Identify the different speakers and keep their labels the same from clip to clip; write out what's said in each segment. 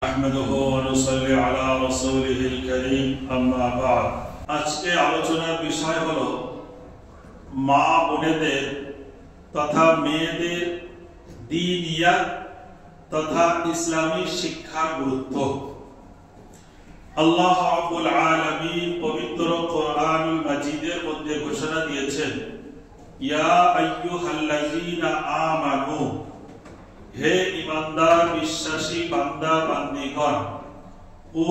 Speaker 1: نحمده ونصلي على رسوله الكريم أما بعد আজকে আলোচনার বিষয় হলো মা বোনেদের তথা মেয়েদের দ্বীনিয়াত তথা ইসলামী শিক্ষার গুরুত্ব। আল্লাহ রাব্বুল আলামিন পবিত্র কোরআনুল মাজিদের মধ্যে ঘোষণা দিয়েছেন, ইয়া আইয়ুহাল্লাযীনা আমানু, হে ঈমানদার বিশ্বাসী বান্দা বান্দীগণ, কু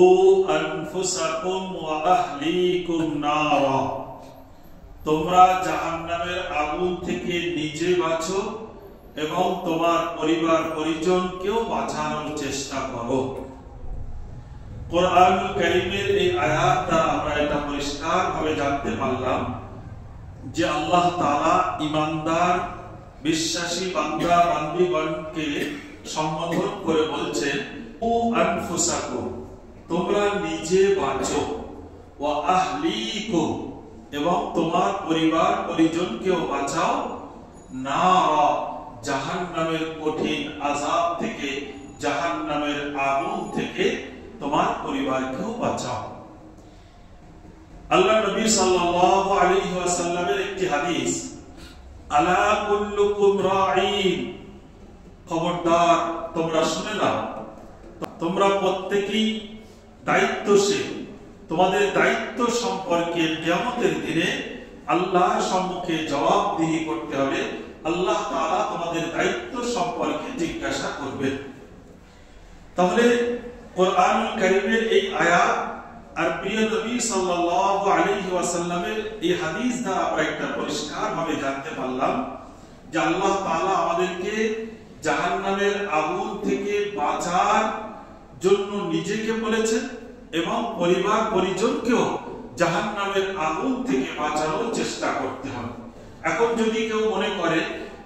Speaker 1: আনফুসাকুম ওয়া আহলিকুম নারা, তোমরা জাহান্নামের আগুন থেকে নিজে বাঁচো এবং তোমার পরিবার পরিজনকেও বাঁচানোর চেষ্টা করো। কোরআনুল কারীমের এই আয়াতটা আমরা এটা পরিষ্কারভাবে জানতে পারলাম যে আল্লাহ তাআলা ঈমানদার বিশ্বাসী বান্দা বান্দীগণকে সম্বোধন করে বলছেন, ও আনফুসাকুম, তোমরা নিজে বাঁচো, ওয়া আহলিকুম, এবং তোমার পরিবার পরিজনকেও বাঁচাও, নারা, জাহান্নামের কঠিন আযাব থেকে, জাহান্নামের আগুন থেকে তোমার পরিবারকেও বাঁচাও। আল্লাহ নবী সাল্লাল্লাহু আলাইহি ওয়াসাল্লামের একটি হাদিস, আলা কুল্লুকুম রাঈন, খবরদার তোমরা শুনে নাও, তোমরা প্রত্যেকেই দায়িত্বশীল, তোমাদের দায়িত্ব সম্পর্কে কিয়ামতের দিনে আল্লাহর সম্মুখে জবাবদিহি করতে হবে। আল্লাহ তাআলা তোমাদের দায়িত্ব সম্পর্কে জিজ্ঞাসা করবেন। তাহলে কোরআনুল কারীমের এই আয়াত আর প্রিয় নবী সাল্লাল্লাহু আলাইহি ওয়াসাল্লামের এই হাদিস দ্বারা আমরা একটা পরিষ্কারভাবে জানতে পারলাম যে আল্লাহ তাআলা আমাদেরকে জাহান্নামের আগুন থেকে বাঁচার জন্য নিজেকে বলেছেন এবং পরিবার পরিজনকেও জাহান্নামের আগুন থেকে বাঁচানোর চেষ্টা করতে হবে। এখন যদি কেউ মনে করে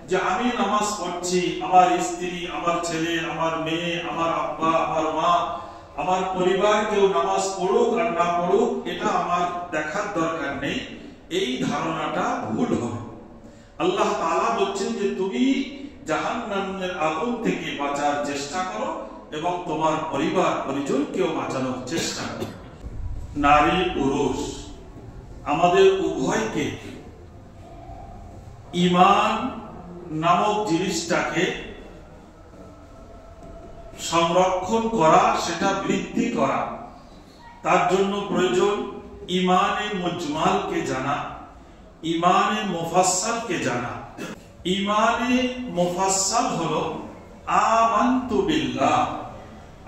Speaker 1: যে আমি নামাজ পড়ছি, আমার স্ত্রী, আমার ছেলে, আমার মেয়ে, আমার আব্বা, আমার মা, আমার পরিবার কেউ নামাজ পড়ুক আর না পড়ুক, এটা আমার দেখার দরকার নেই, এই ধারণাটা ভুল হবে। আল্লাহ তাআলা বলছেন যে তুমি জাহান্নামের আগুন থেকে বাঁচার চেষ্টা করো এবং তোমার পরিবার পরিজনকেও বাঁচানোর চেষ্টা করো। নারী পুরুষ আমাদের উভয়কে ঈমান নামক জিনিসটাকে সংরক্ষণ করা, সেটা বৃদ্ধি করা, তার জন্য প্রয়োজন ঈমানে মুজমালকে জানা, ঈমানে মুফাসসালকে জানা। ঈমানে মুফাসসাল হলো আমানতু বিল্লাহ,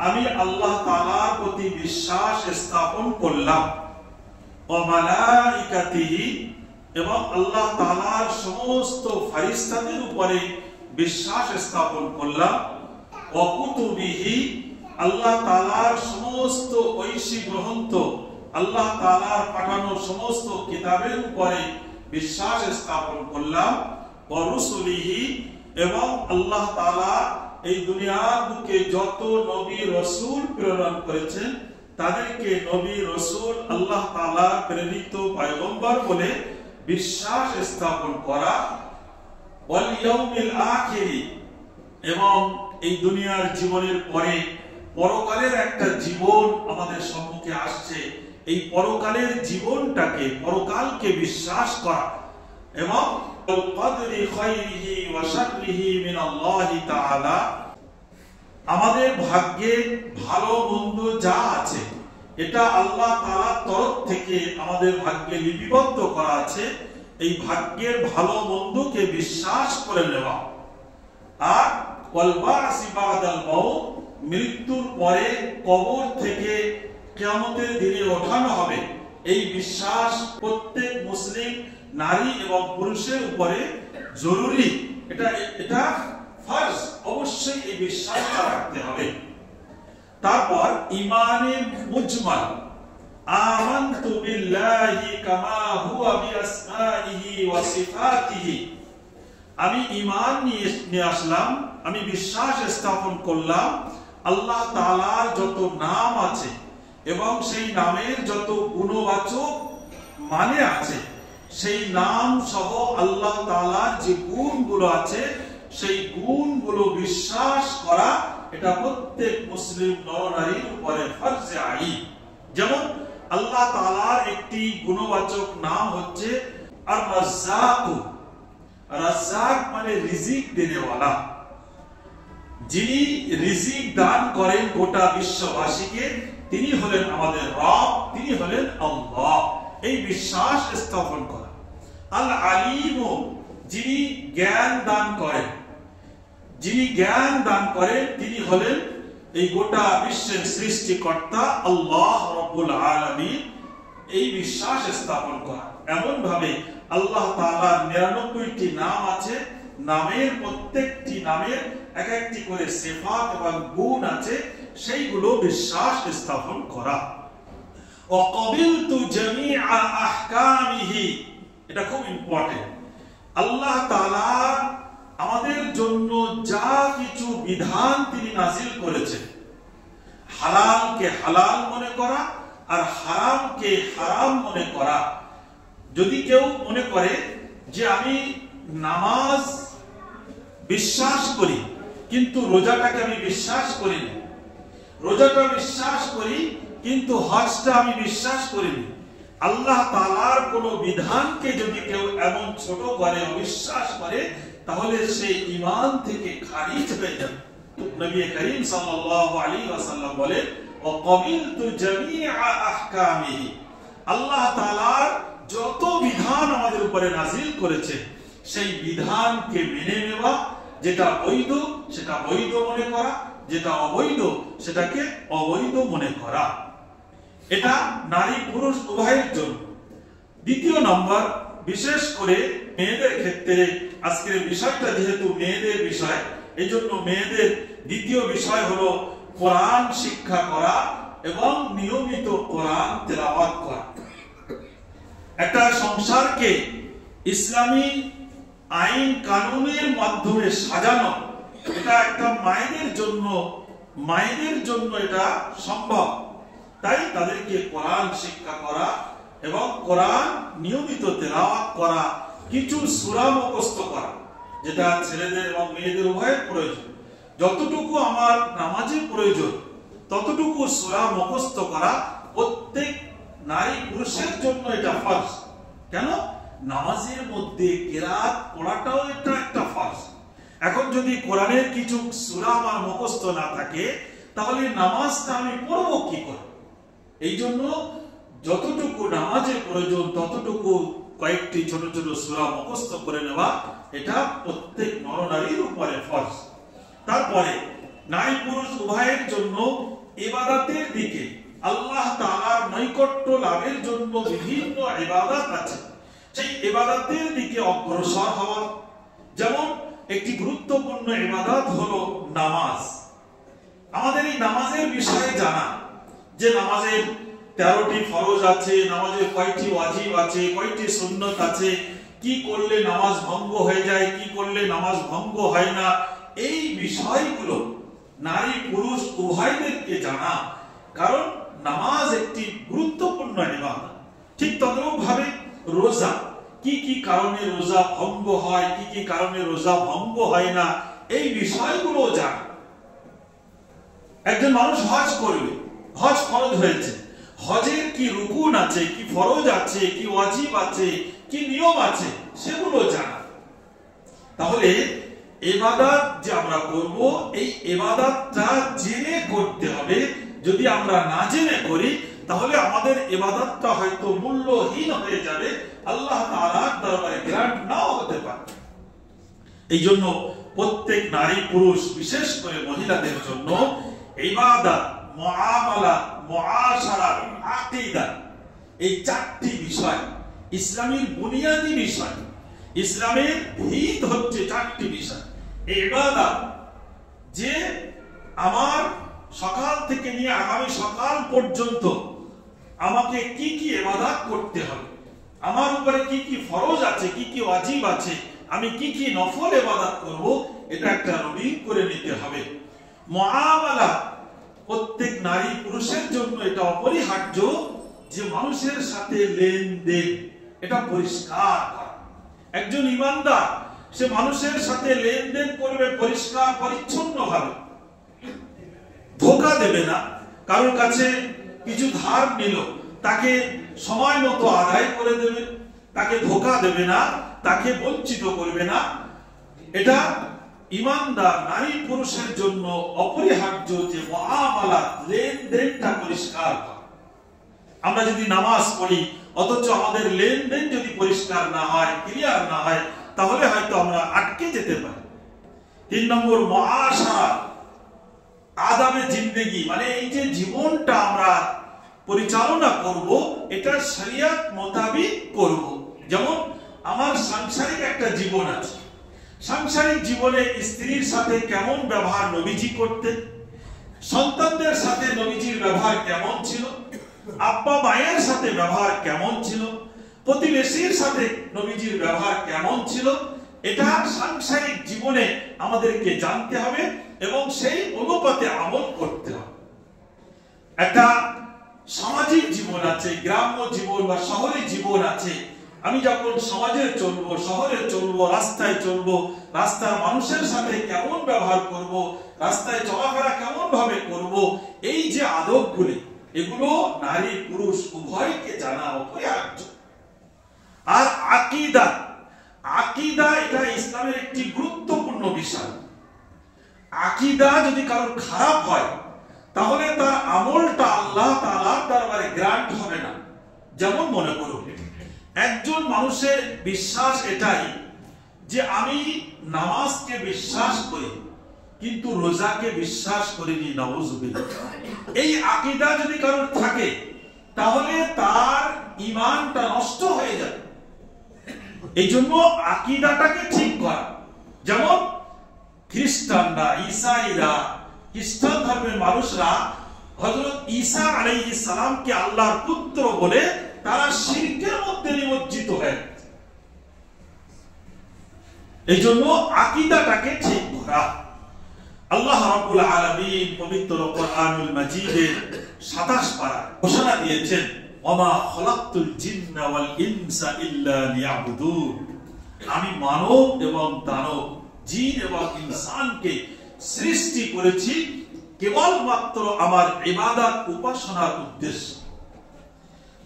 Speaker 1: আমি আল্লাহ তাআলার প্রতি বিশ্বাস স্থাপন করলাম, ওয়া মালাইকাতিহি, এবং আল্লাহ তাআলার সমস্ত ফেরেশতাদের উপরে বিশ্বাস স্থাপন করলাম, ওয়া কুতুবিহি, আল্লাহ তাআলার সমস্ত ঐশী গ্রন্থ, আল্লাহ তাআলার পাঠানো সমস্ত কিতাবের উপরে বিশ্বাস স্থাপন করলাম, ওয়া রুসুলিহি, এবং আল্লাহ তাআলা এই দুনিয়ার বুকে যত নবী রাসূল প্রেরণ করেছেন তাদেরকে নবী রাসূল আল্লাহ তাআলা প্রেরিত পয়গম্বর বলে বিশ্বাস স্থাপন করা, ওয়াল ইয়াউমিল আখির, এবং এই দুনিয়ার জীবনের পরে পরকালের একটা জীবন আমাদের সম্মুখে আসছে, এই পরকালের জীবনটাকে, পরকালকে বিশ্বাস করা, এবং কদরি খাইরিহি ওয়া শাররিহি মিনাল্লাহি তাআলা, আমাদের ভাগ্যে ভালো মন্দ যা আছে এটা আল্লাহ তাআলার তরফ থেকে আমাদের ভাগ্যে লিপিবদ্ধ করা আছে, এই ভাগ্যের ভালো মন্দকে বিশ্বাস করে নেওয়া। আর ওয়াল বাসি বাদাল মাউত, মৃত্যুর পরে কবর থেকে কিয়ামতের দিনে ওঠানো হবে, এই বিশ্বাস প্রত্যেক মুসলিম নারী এবং পুরুষের উপরে জরুরি, এটা ফরজ, অবশ্যই এই বিশ্বাসটা রাখতে হবে। তারপর ঈমানে মুজমাল, আমানতু বিল্লাহি কামা হুয়া বিআসমাইহি ওয়া সিফাতিহি, আমি ঈমান নিয়ে আসলাম, আমি বিশ্বাস স্থাপন করলাম আল্লাহ তাআলার যত নাম আছে এবং সেই নামের যত গুণবাচক মানে আছে, সেই নাম সহ আল্লাহ তাআলার যে গুণগুলো আছে সেই গুণগুলো বিশ্বাস করা, এটা প্রত্যেক মুসলিম নরনারীর উপরে ফরজে আইন। যেমন আল্লাহ তাআলার একটি গুণবাচক নাম হচ্ছে আর রাজ্জাক। রাজ্জাক মানে রিজিক দেনেওয়ালা, যিনি রিজিক দান করেন গোটা বিশ্ববাসীকে, তিনি হলেন আমাদের রব, তিনি হলেন আল্লাহ। এই বিশ্বাস স্থাপন করা। আল আলিম, যিনি জ্ঞান দান করেন, যিনি জ্ঞান দান করেন তিনি হলেন এই গোটা বিশ্বের সৃষ্টিকর্তা আল্লাহ রাব্বুল আলামিন। এই বিশ্বাস স্থাপন করা। এমন ভাবে আল্লাহ তাআলার ৯৯টি নাম আছে, নামের প্রত্যেকটি নামের এক একটি করে সিফাত এবং গুণ আছে, সেইগুলো বিশ্বাস স্থাপন করা। ওয়াকাবিলতু জামিআ আহকামিহি, এটা খুব ইম্পর্টেন্ট। আল্লাহ তাআলা আমাদের জন্য যা কিছু বিধান তিনি নাযিল করেছেন, হালালকে হালাল মনে করা আর হারামকে হারাম মনে করা। যদি কেউ মনে করে যে আমি নামাজ বিশ্বাস করি কিন্তু রোজাটাকে আমি বিশ্বাস করি না, রোজাটা বিশ্বাস করি কিন্তু হজটা আমি বিশ্বাস করিনি, আল্লাহ তাআলার কোন বিধানকে যদি কেউ এমন ছোট করে অবিশ্বাস করে, তাহলে সে ঈমান থেকে খারিজ হয়ে যাবে। নবী করিম সাল্লাল্লাহু আলাইহি ওয়াসাল্লাম বলেন ওয়াকাবিলতু জামিআ আহকামিহি, আল্লাহ তাআলার যত বিধান আমাদের উপরে নাযিল করেছে সেই বিধানকে মেনে নেওয়া, যেটা বৈধ সেটা বৈধ মনে করা, যেটা অবৈধ সেটাকে অবৈধ মনে করা। এটা নারী পুরুষ উভয়ের জন্য। দ্বিতীয় নম্বর, বিশেষ করে মেয়েদের ক্ষেত্রে, আজকের বিষয়টা যেহেতু মেয়েদের বিষয়, এই জন্য মেয়েদের দ্বিতীয় বিষয় হলো কোরআন শিক্ষা করা এবং নিয়মিত কোরআন তেলাওয়াত করা। একটা সংসারকে ইসলামী আইন কানুনের মাধ্যমে সাজানো, এটা একটা মায়েদের জন্য এটা সম্ভব। তাই তাদেরকে কোরআন শিক্ষা করা এবং কোরআন নিয়মিত তেলাওয়াত করা, কিছু সূরা মুখস্থ করা, যেটা ছেলেদের এবং মেয়েদের উভয়ের প্রয়োজন। যতটুকু আমার নামাজে প্রয়োজন ততটুকু সূরা মুখস্থ করা প্রত্যেক নারী পুরুষের জন্য এটা ফরজ। কেন? নামাজের মধ্যে কিরাত পড়াটাও এটা একটা ফরজ। এখন যদি কোরআনের কিছু সূরা আমার মুখস্থ না থাকে, তাহলে নামাজটা আমি পড়বো কি করে? এই জন্য যতটুকু নামাজের প্রয়োজন ততটুকু কয়েকটি ছোট ছোট সূরা মুখস্থ করে নেওয়া, এটা প্রত্যেক নরনারীর উপরে ফরজ। তারপরে নারী পুরুষ উভয়ের জন্য ইবাদতের দিকে, আল্লাহ তাআলার নৈকট্য লাভের জন্য বিভিন্ন ইবাদত আছে, সেই ইবাদতের দিকে অগ্রসর হওয়া। যেমন একটি গুরুত্বপূর্ণ ইবাদত হলো নামাজ। আমাদের এই নামাজের বিষয়ে জানা, যে নামাজের 13টি ফরজ আছে, নামাজের কয়টি ওয়াজিব আছে, কয়টি সুন্নত আছে, কি করলে নামাজ ভঙ্গ হয়ে যায়, কি করলে নামাজ ভঙ্গ হয় না, এই বিষয়গুলো নারী পুরুষ উভয়দেরকে জানা। কারণ নামাজ একটি গুরুত্বপূর্ণ ইবাদত। ঠিক তদ্রূপ ভাবে রোজা, কি কি কারণে রোজা ভঙ্গ হয়, কি কি কারণে রোজা ভঙ্গ হয় না, এই বিষয়গুলো জানা। একজন মানুষ হজ করবে, হজ ফরজ হয়েছে, হজের কি রুকুন আছে, কি ফরজ আছে, কি ওয়াজিব আছে, কি নিয়ম আছে, সেগুলো জানা। তাহলে ইবাদত যে আমরা করব, এই ইবাদতটা জেনে করতে হবে। যদি আমরা না জেনে করি, তাহলে আমাদের ইবাদতটা হয়তো মূল্যহীন হয়ে যাবে, আল্লাহ তাআলার দরবারে গ্রান্ট নাও হতে পারে। এই জন্য প্রত্যেক নারী পুরুষ, বিশেষ করে মহিলাদের জন্য ইবাদত, মুআমালা, মুআশারা, আকীদা, এই চারটি বিষয় ইসলামের বুনিয়াদী বিষয়। ইসলামের ভিত হচ্ছে চারটি বিষয়। এই ইবাদত যে আমার সকাল থেকে নিয়ে আগামী সকাল পর্যন্ত আমাকে কি কি ইবাদত করতে হবে, আমার উপরে কি কি ফরজ আছে, কি কি ওয়াজিব আছে, আমি কি কি নফল ইবাদত করব, এটা একটা রুটিন করে নিতে হবে। মুআমালা, প্রত্যেক নারী পুরুষের জন্য এটা অপরিহার্য যে মানুষের সাথে লেনদেন, এটা পরিষ্কার করা। একজন ঈমানদার সে মানুষের সাথে লেনদেন করবে পরিষ্কার পরিচ্ছন্ন ভাবে। ধোঁকা দেবে না, কারোর কাছে কিছু ধার নিল তাকে সময় মতো আদায় করে দেবে, তাকে ধোঁকা দেবে না, তাকে বঞ্চিত করবে না। এটা ইমানদার নারী পুরুষের জন্য অপরিহার্য যে মুআমালাত, লেনদেনটা পরিষ্কার হয়। আমরা যদি নামাজ পড়ি অথচ আমাদের লেনদেন যদি পরিষ্কার না হয়, ক্লিয়ার না হয়, তাহলে হয়তো আমরা আটকে যেতে পারি। 3 নম্বর মুআশারা, আদাবে জিন্দেগি, মানে এই যে জীবনটা আমরা পরিচালনা করব এটা শরিয়ত মোতাবেক করব। যেমন আমার সাংসারিক একটা জীবন আছে, সাংসারিক জীবনে স্ত্রীর সাথে কেমন ব্যবহার নবীজি করতেন, সন্তানদের সাথে নবীজির ব্যবহার কেমন ছিল, আব্বা মায়ের সাথে ব্যবহার কেমন ছিল, প্রতিবেশীর সাথে নবীজির ব্যবহার কেমন ছিল, এটা সাংসারিক জীবনে আমাদেরকে জানতে হবে এবং সেই অনুপাতে আমল করতে হবে। একটা সামাজিক জীবন আছে, গ্রাম্য জীবন বা শহরে জীবন আছে। আমি যখন সমাজে চলবো, শহরে চলবো, রাস্তায় চলবো, রাস্তার মানুষের সাথে কেমন ব্যবহার করব, রাস্তায় চলাফেরা কেমন ভাবে করব, এই যে আদবগুলি, এগুলো নারী পুরুষ উভয়কে জানা অপরিহার্য। আর আকীদা, আকীদা এটা ইসলামের একটি গুরুত্বপূর্ণ বিষয়। আকীদা যদি কারোর খারাপ হয় তাহলে তার আমলটা আল্লাহ তাআলার দরবারে গ্রান্ট হবে না। যেমন মনে করুন একজন মানুষের বিশ্বাস এটাই যে আমি নামাজকে বিশ্বাস করি কিন্তু রোজাকে বিশ্বাস করিনি, নাউযুবিল্লাহ। এই আকীদা যদি কারোর থাকে তাহলে তার ঈমানটা নষ্ট হয়ে যাবে। এই জন্য আকীদাটাকে ঠিক করা। যেমন খ্রিস্টানরা, ঈসাইরা, খ্রিস্টান ধর্মের মানুষরা হযরত ঈসা আলাইহিস সালামকে আল্লাহর পুত্র বলে তারা শিরকের মধ্যে নিমজ্জিত হয়। এই জন্য আকীদাটাকে ঠিক করা। আল্লাহ রাব্বুল আলামিন পবিত্র কোরআনুল মাজিদে 27 পারা ঘোষণা দিয়েছেন, ওয়ামা খালাকতুল জিন্না ওয়াল ইনসা ইল্লা লিয়াবুদুন। আমি মানব এবং দানব, জিন এবং ইনসানকে সৃষ্টি করেছি কেবলমাত্র আমার ইবাদত উপাসনার উদ্দেশ্যে।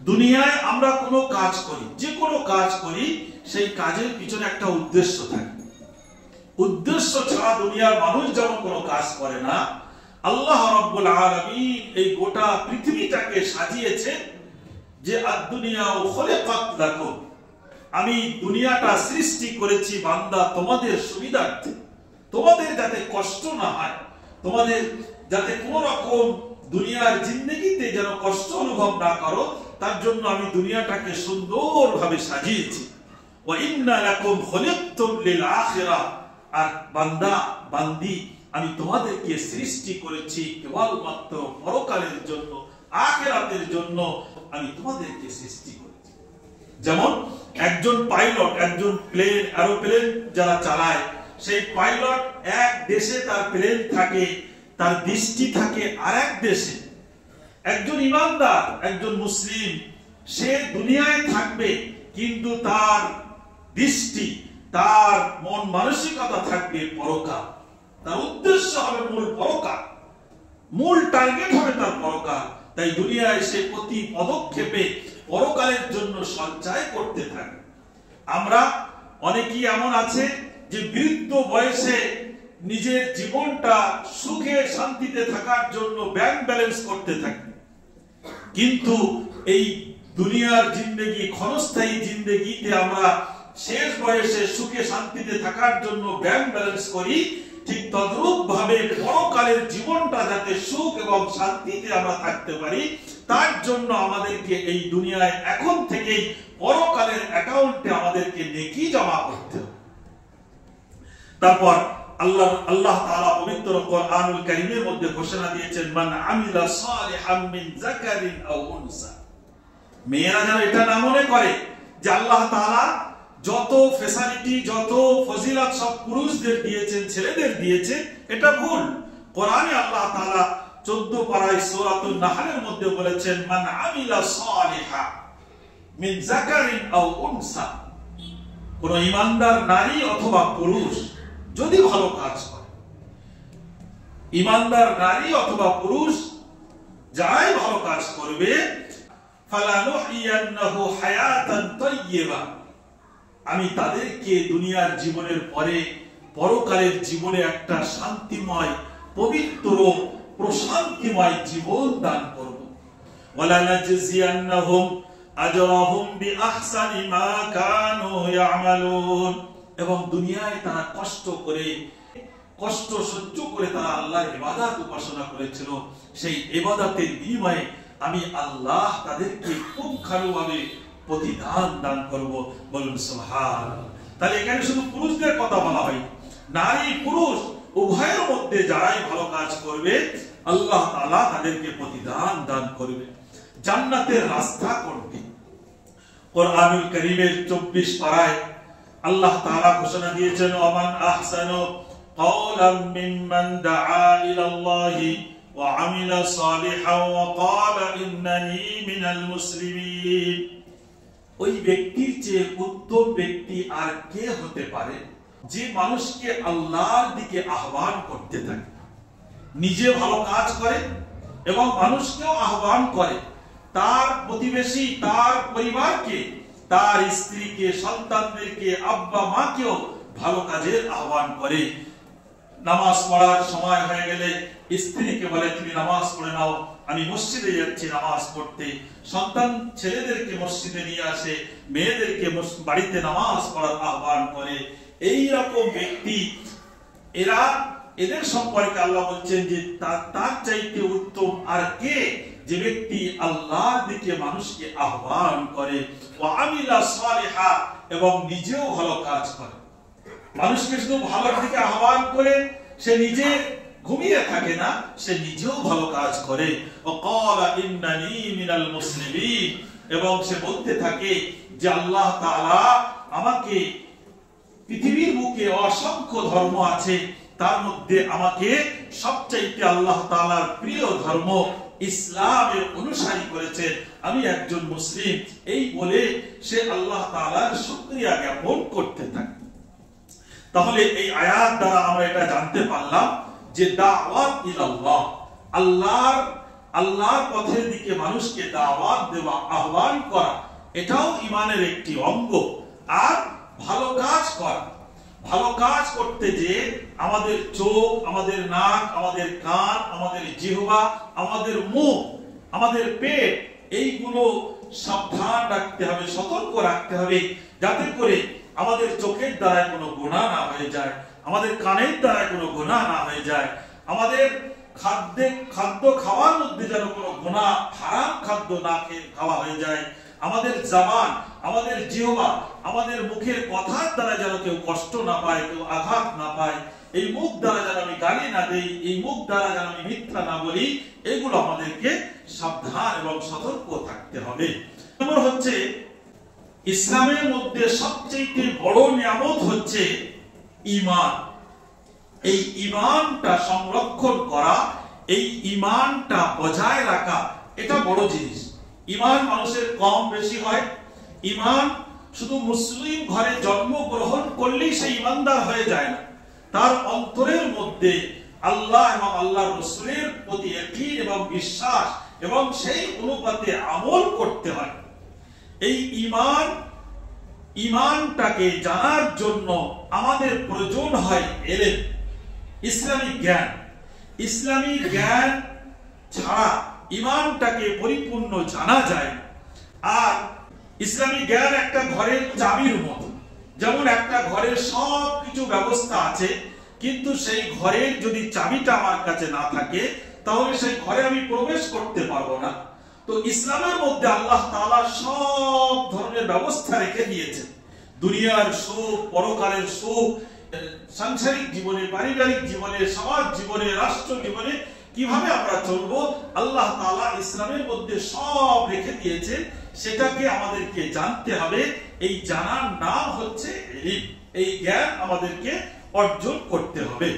Speaker 1: দুনিয়ায় আমরা কোনো কাজ করি, যে কোনো কাজ করি, সেই কাজের পিছনে একটা উদ্দেশ্য থাকে। উদ্দেশ্য ছাড়া দুনিয়ার মানুষ যেমন কোনো কাজ করে না, আল্লাহ রাব্বুল আলামিন এই গোটা পৃথিবীটাকে সাজিয়েছে যে আদ-দুনিয়া খুলিকাত লাকুম, আমি দুনিয়াটা সৃষ্টি করেছি বান্দা তোমাদের সুবিধার্থে, তোমাদের যাতে কষ্ট না হয়, তোমাদের যাতে কোনো রকম দুনিয়ার জিন্দেগিতে যেন কষ্ট অনুভব না করো, তার জন্য আমি দুনিয়াটাকে সুন্দরভাবে সাজিয়েছি। ওয়া ইন্না লাকুম খুলিকতুম লিল আখিরাহ, আর বান্দা বান্দি আমি তোমাদেরকে সৃষ্টি করেছি কেবলমাত্র পরকালের জন্য, আখিরাতের জন্য আমি তোমাদেরকে সৃষ্টি করেছি। যেমন একজন পাইলট, একজন প্লেন, এরোপ্লেন যারা চালায়, সেই পাইলট এক দেশে তার প্লেন থাকে, তার দৃষ্টি থাকে আরেক দেশে। একজন ইমানদার, একজন মুসলিম, সে দুনিয়ায় থাকবে কিন্তু তার দৃষ্টি, তার মন মানসিকতা থাকবে পরকাল। তার উদ্দেশ্য হবে মূল পরকাল, মূল টার্গেট হবে তার পরকাল। তাই দুনিয়ায় সে প্রতি পদক্ষেপে পরকালের জন্য সঞ্চয় করতে থাকে। আমরা অনেকেই এমন আছে যে বৃদ্ধ বয়সে নিজের জীবনটা সুখে শান্তিতে থাকার জন্য ব্যাংক ব্যালেন্স করতে থাকে, কিন্তু এই দুনিয়ার জিন্দেগি, ক্ষণস্থায়ী জিন্দেগিতে আমরা শেষ বয়সে সুখে শান্তিতে থাকার জন্য ব্যাংক ব্যালেন্স করি। ঠিক তদ্রূপ ভাবে পরকালের জীবনটা যাতে সুখ এবং শান্তিতে আমরা থাকতে পারি, তার জন্য আমাদেরকে এই দুনিয়ায় এখন থেকেই পরকালের অ্যাকাউন্টে আমাদেরকে নেকি জমা করতে হবে। তারপর আল্লাহ তাআলা পবিত্র কোরআনুল কারীমের মধ্যে ঘোষণা দিয়েছেন, মান আমিলা সালিহাম মিন যাকারিন আও উনসা। মেয়েরা যেন এটা না মনে করে যে আল্লাহ তাআলা যত ফ্যাসিলিটি, যত ফজিলত সব পুরুষদের দিয়েছেন, ছেলেদের দিয়েছেন, এটা ভুল। কোরআনে আল্লাহ তাআলা 14 পারায় সূরাতুন নাহলের মধ্যে বলেছেন, মান আমিলা সালিহা মিন যাকারিন আও উনসা। কোন ঈমানদার নারী অথবা পুরুষ যদি ভালো কাজ করে, ঈমানদার নারী অথবা পুরুষ যারাই ভালো কাজ করবে, ফালানুহিয়ান্নাহু হায়াতান তাইয়্যিবা, আমি তাদেরকে দুনিয়ার জীবনের পরে পরকালের জীবনে একটা শান্তিময়, পবিত্র, প্রশান্তিময় জীবন দান করব। ওয়ালা নাজজিয়ান্নাহুম আজরাহুম বিআহসানি মা কানু ইয়ামালুন, এবং দুনিয়ায় তারা কষ্ট সহ্য করে তারা আল্লাহর ইবাদত উপাসনা করেছিল, সেই ইবাদতের বিনিময়ে আমি আল্লাহ তাদেরকে খুব ভালোভাবে প্রতিদান দান করব। বলুন সুবহানাল্লাহ। তাহলে এখানে শুধু পুরুষদের কথা বলা হয়, নারী পুরুষ উভয়ের মধ্যে যারাই ভালো কাজ করবে আল্লাহ তাআলা তাদেরকে প্রতিদান দান করবে, জান্নাতের রাস্তা করবে। কোরআনুল কারীমের 24 পারায় আল্লাহ তাআলা ঘোষণা দিয়েছেন, ওমান আহসানু قولا ممن دعا إلى الله وعمل صالحا وقال إنني من المسلمين। ওই ব্যক্তির চেয়ে উত্তম ব্যক্তি আর কে হতে পারে যে মানুষকে আল্লাহর দিকে আহ্বান করতে থাকে, নিজে ভালো কাজ করে এবং মানুষকেও আহ্বান করে, তার প্রতিবেশী, তার পরিবারকে, তার স্ত্রীকে, সন্তানদেরকে, আব্বা মাকেও ভালো কাজের আহ্বান করে। নামাজ পড়ার সময় হয়ে গেলে স্ত্রীকে বলে তুমি নামাজ পড়ে নাও, আমি মসজিদে যাচ্ছি নামাজ পড়তে। সন্তান ছেলেদেরকে মসজিদে নিয়ে আসে, মেয়েদেরকে বাড়িতে নামাজ পড়ার আহ্বান করে। এই রকম ব্যক্তি এদের সম্পর্কে আল্লাহ বলছেন যে তার চাইতে উত্তম আর কে, যে ব্যক্তি আল্লাহর দিকে মানুষকে আহ্বান করে, ওয়া আমিলা সালিহা, এবং নিজেও ভালো কাজ করে। মানুষকে শুধু ভালোর দিকে আহ্বান করে সে নিজে ঘুমিয়ে থাকে না, সে নিজেও ভালো কাজ করে। ওয়াকালা ইন্নানি মিনাল মুসলিমিন, এবং সে বলতে থাকে যে আল্লাহ তাআলা আমাকে, পৃথিবীর বুকে অসংখ্য ধর্ম আছে, তার মধ্যে আমাকে সবচাইতে আল্লাহ তাআলার প্রিয় ধর্ম ইসলামের অনুসারী করেছেন, আমি একজন মুসলিম। এই বলে সে আল্লাহ তাআলার শুকরিয়া জ্ঞাপন করতে থাকে। তাহলে এই আয়াত দ্বারা আমরা এটা জানতে পারলাম যে দাওয়াত ইলাল্লাহ, আল্লাহর পথের দিকে মানুষকে দাওয়াত দেওয়া, আহ্বান করা, এটাও ঈমানের একটি অঙ্গ। আর ভালো কাজ করা, ভালো কাজ করতে যে আমাদের চোখ, আমাদের নাক, আমাদের কান, আমাদের জিহ্বা, আমাদের মুখ, আমাদের পেট, এইগুলো সাবধান রাখতে হবে, সতর্ক রাখতে হবে, যাতে করে আমাদের চোখের দ্বারা কোনো গুনাহ না হয়ে যায়, আমাদের কানের দ্বারা কোনো গুনাহ না হয়ে যায়, আমাদের খাদ্য খাওয়ার মধ্যে যেন কোনো গুনাহ, হারাম খাদ্য না খাওয়া হয়ে যায়, আমাদের জবান, আমাদের জিহ্বা, আমাদের মুখের কথার দ্বারা যেন কেউ কষ্ট না পায়, কেউ আঘাত না পায়, এই মুখ দ্বারা যেন আমি গালি না দেই, এই মুখ দ্বারা যেন আমি মিথ্যা না বলি, এগুলো আমাদেরকে সাবধান এবং সতর্ক থাকতে হবে। নম্বর হচ্ছে, ইসলামের মধ্যে সবচেয়ে বড় নিয়ামত হচ্ছে ঈমান। এই ঈমানটা সংরক্ষণ করা, এই ঈমানটা বজায় রাখা, এটা বড় জিনিস। ঈমান মানুষের কম বেশি হয়। ঈমান শুধু মুসলিম ঘরে জন্মগ্রহণ করলেই সে ঈমানদার হয়ে যায় না, তার অন্তরের মধ্যে আল্লাহ এবং আল্লাহর রাসূলের প্রতি ইয়াকিন এবং বিশ্বাস এবং সেই অনুপাতে আমল করতে হয়। এই ঈমানটাকে জানার জন্য আমাদের প্রয়োজন হয় ইলম, ইসলামিক জ্ঞান। ইসলামী জ্ঞান ছাড়া ঈমানটাকে পরিপূর্ণ জানা যায়। আর ইসলামী জ্ঞান একটা ঘরের চাবির মতো, যেমন একটা ঘরের সব কিছু ব্যবস্থা আছে, কিন্তু সেই ঘরের যদি চাবিটা আমার কাছে না থাকে তাহলে সেই ঘরে আমি প্রবেশ করতে পারবো না। তো ইসলামের মধ্যে আল্লাহ তাআলা সব ধরনের ব্যবস্থা রেখে দিয়েছেন। দুনিয়ার সুখ, পরকালের সুখ, সাংসারিক জীবনে, পারিবারিক জীবনে, সমাজ জীবনে, রাষ্ট্র জীবনে কিভাবে আমরা চলবো, আল্লাহ তাআলা ইসলামের মধ্যে সব রেখে দিয়েছেন। সেটাকে আমাদেরকে জানতে হবে। এই জানার নাম হচ্ছে ইলম। এই জ্ঞান আমাদেরকে অর্জন করতে হবে।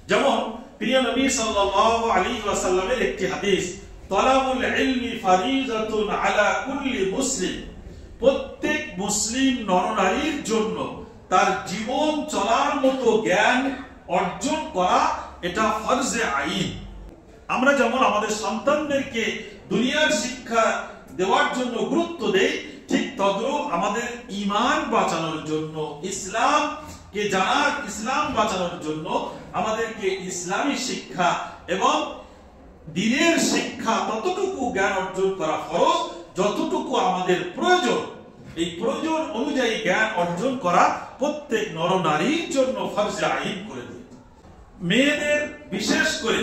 Speaker 1: যেমন প্রিয় নবী সাল্লাল্লাহু আলাইহি ওয়াসাল্লামের একটি হাদিস, তালাবুল ইলমি ফারিজাতুন আলা কুল্লি মুসলিম, প্রত্যেক মুসলিম নরনারীর জন্য তার জীবন চলার মতো জ্ঞান অর্জন করা এটা ফরজে আইন। আমরা যেমন আমাদের সন্তানদেরকে দুনিয়ার শিক্ষা দেওয়ার জন্য গুরুত্ব দেই, ঠিক তদ্রূপ আমাদের ঈমান বাঁচানোর জন্য, ইসলামকে জানার, ইসলাম বাঁচানোর জন্য আমাদেরকে ইসলামী শিক্ষা এবং দ্বীনের শিক্ষা ততটুকু জ্ঞান অর্জন করা ফরজ যতটুকু আমাদের প্রয়োজন। এই প্রয়োজন অনুযায়ী জ্ঞান অর্জন করা প্রত্যেক নরনারীর জন্য ফরজে আইন করে দিই। মেয়েদের বিশেষ করে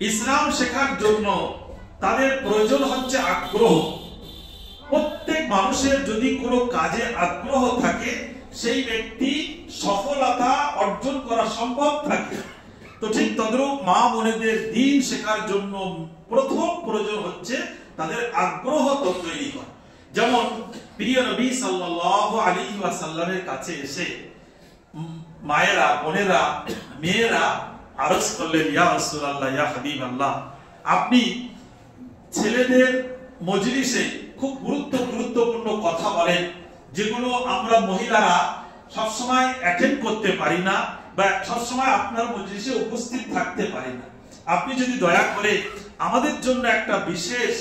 Speaker 1: ইসলাম শেখার জন্য তাদের প্রয়োজন হচ্ছে আগ্রহ। প্রত্যেক মানুষের যদি কোনো কাজে আগ্রহ থাকে, সেই ব্যক্তি সফলতা অর্জন করা সম্ভব থাকে। তো ঠিক তদ্রূপ মা বোনেদের দ্বীন শেখার জন্য প্রথম প্রয়োজন হচ্ছে তাদের আগ্রহ তৈরি করা। যেমন প্রিয় নবী সাল্লাল্লাহু আলাইহি ওয়াসাল্লামের কাছে এসে মায়েরা, বোনেরা, মেয়েরা আরজ করলেন, ইয়া রাসূলুল্লাহ, ইয়া হাবিবাল্লাহ, আপনি ছেলেদের মজলিসে খুব গুরুত্বপূর্ণ কথা বলেন, যেগুলো আমরা মহিলারা সবসময় অ্যাটেন্ড করতে পারি না বা সবসময় আপনার মজলিসে উপস্থিত থাকতে পারি না। আপনি যদি দয়া করে আমাদের জন্য একটা বিশেষ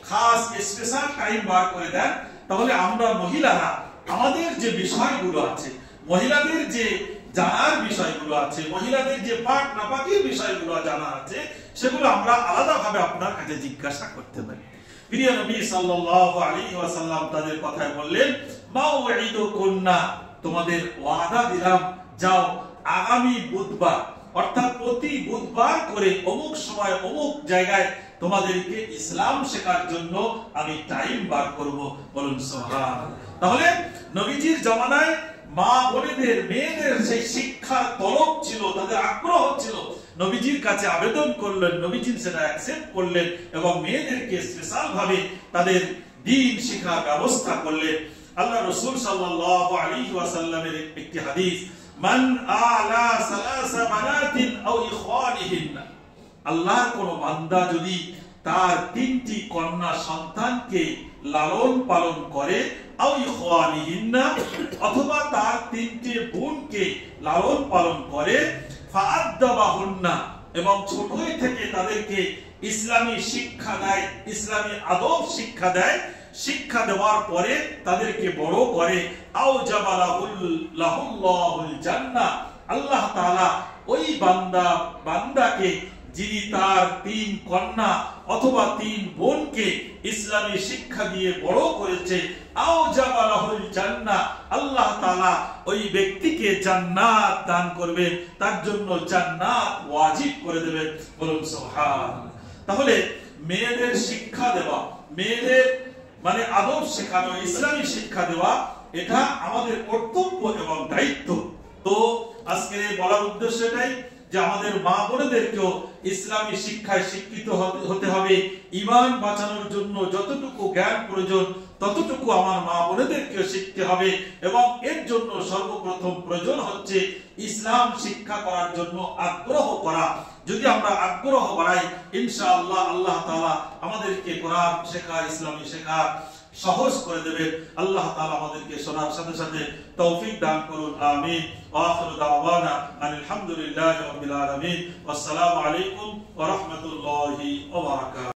Speaker 1: খাস স্পেশাল টাইম বার করে দেন, তাহলে আমরা মহিলারা আমাদের যে বিষয়গুলো আছে, মহিলাদের যে জানার বিষয়গুলো আছে, মহিলাদের যে পাক নাপাকের বিষয়গুলো জানা আছে, সেগুলো আমরা আলাদাভাবে আপনার কাছে জিজ্ঞাসা করতে পারি। প্রিয় নবী সাল্লাল্লাহু আলাইহি ওয়াসাল্লাম তাদের কথায় বললেন, মাউইদুকুন্না, তোমাদের ওয়াদা দিলাম, যাও আগামী বুধবার, অর্থাৎ প্রতি বুধবার করে অমুক সময় অমুক জায়গায় তোমাদেরকে ইসলাম শেখার জন্য আমি টাইম বার করব। বলুন সুবহানাল্লাহ। তাহলে নবীজির জামানায় মা বোনেদের, মেয়েদের সেই শিক্ষার তলব ছিল, তাদের আগ্রহ ছিল, নবীজির কাছে আবেদন করলেন, নবীজি সেটা অ্যাকসেপ্ট করলেন এবং মেয়েদেরকে স্পেশাল ভাবে তাদের দ্বীন শিক্ষার ব্যবস্থা করলেন। আল্লাহ রাসূল সাল্লাল্লাহু আলাইহি ওয়াসাল্লামের একটি হাদিস, মান আলা সালাসা বানাতিন আও ইখওয়ানিহিন্না, আল্লাহর কোন বান্দা যদি তার তিনটি কন্যা সন্তানকে লালন পালন করে, আও ইখওয়ানিহিন্না, অথবা তার তিনটি বোনকে লালন পালন করে, ফাআদ্দাবাহুন্না, এবং ছোটই থেকে তাদেরকে ইসলামী শিক্ষা দেয়, ইসলামী আদব শিক্ষা দেয়, শিক্ষা দেওয়ার পরে তাদেরকে বড় করে, আও জাবালাহুল্লাহুল জান্নাহ, আল্লাহ তাআলা ওই বান্দাকে, যিনি তার তিন কন্যা অথবা তিন বোনকে ইসলামী শিক্ষা দিয়ে বড় করেছে, আও জাবালাহুল জান্নাহ, আল্লাহ তাআলা ওই ব্যক্তিকে জান্নাত দান করবে, তার জন্য জান্নাত ওয়াজিব করে দেবেন। বলুন সুবহানাল্লাহ। তাহলে মেয়েদের শিক্ষা দেওয়া, মেয়েদের মানে আদব শেখানো, ইসলামী শিক্ষা দেওয়া, এটা আমাদের কর্তব্য এবং দায়িত্ব। তো আজকে বলার উদ্দেশ্য এটাই যে আমাদের মা বোনেদেরকেও ইসলামী শিক্ষায় শিক্ষিত হতে হবে। ঈমান বাঁচানোর জন্য যতটুকু জ্ঞান প্রয়োজন ততটুকু আমার মা বোনেদেরকেও শিখতে হবে এবং এর জন্য সর্বপ্রথম প্রয়োজন হচ্ছে ইসলাম শিক্ষা করার জন্য আগ্রহ করা। যদি আমরা আগ্রহ বাড়াই, ইনশাআল্লাহ আল্লাহ তাআলা আমাদেরকে কোরআন শেখা, ইসলামী শেখা সহজ করে দেবেন। আল্লাহ তাআলা আমাদেরকে শোনার সাথে সাথে তৌফিক দান করুন। আমিন। ওয়া আখিরু দাওয়ানা আলহামদুলিল্লাহি রাব্বিল আলামিন। আসসালামু আলাইকুম ওয়া রাহমাতুল্লাহি ওয়া বারাকাতুহু।